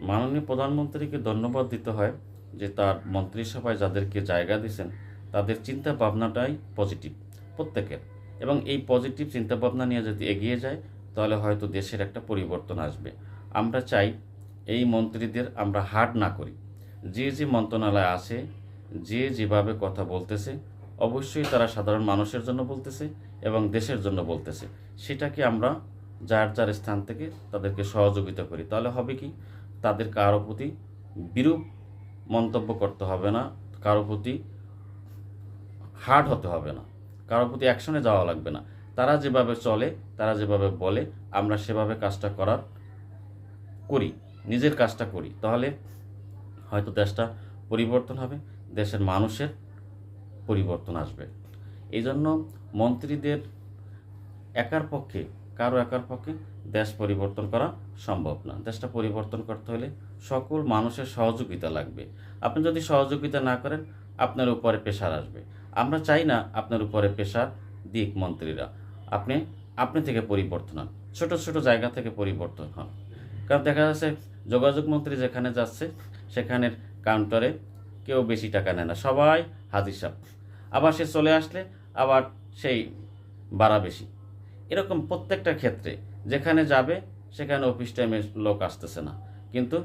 মাননীয় প্রধানমন্ত্রীকে ধন্যবাদ দিতে হয় যে তার মন্ত্রিসভায় যাদেরকে জায়গা দিয়েছেন তাদের চিন্তা ভাবনাটাই পজিটিভ প্রত্যেকের, এবং এই পজিটিভ চিন্তা ভাবনা নিয়ে যদি এগিয়ে যায় তাহলে হয়তো দেশের একটা পরিবর্তন আসবে। আমরা চাই এই মন্ত্রীদের আমরা হার্ড না করি। যে যে মন্ত্রণালয়ে আছে, যে যেভাবে কথা বলতেছে, অবশ্যই তারা সাধারণ মানুষের জন্য বলতেছে এবং দেশের জন্য বলতেছে, সেটাকে আমরা যার যার স্থান থেকে তাদেরকে সহযোগিতা করি। তাহলে হবে কি, তাদের কারো প্রতি বিরূপ মন্তব্য করতে হবে না, কারো প্রতি হার্ড হতে হবে না, কারো প্রতি অ্যাকশনে যাওয়া লাগবে না। তারা যেভাবে চলে, তারা যেভাবে বলে, আমরা সেভাবে কাজটা করি, নিজের কাজটা করি, তাহলে হয়তো দেশটা পরিবর্তন হবে, দেশের মানুষের পরিবর্তন আসবে। এই জন্য মন্ত্রীদের কারো একার পক্ষে দেশ পরিবর্তন করা সম্ভব না। দেশটা পরিবর্তন করতে হলে সকল মানুষের সহযোগিতা লাগবে। আপনি যদি সহযোগিতা না করেন, আপনার উপরে প্রেশার আসবে। আমরা চাই না আপনার উপরে প্রেশার দিক মন্ত্রীরা। আপনি আপনি থেকে পরিবর্তন হন, ছোট ছোট জায়গা থেকে পরিবর্তন হন। কারণ দেখা যাচ্ছে যোগাযোগ মন্ত্রী যেখানে যাচ্ছে সেখানের কাউন্টারে কেউ বেশি টাকা নেয় না, সবাই হাজির সাহেব। আবার সে চলে আসলে আবার সেই ভাড়া বেশি। এরকম প্রত্যেকটা ক্ষেত্রে যেখানে যাবে সেখানে অফিস টাইমে লোক আসতেছে না, কিন্তু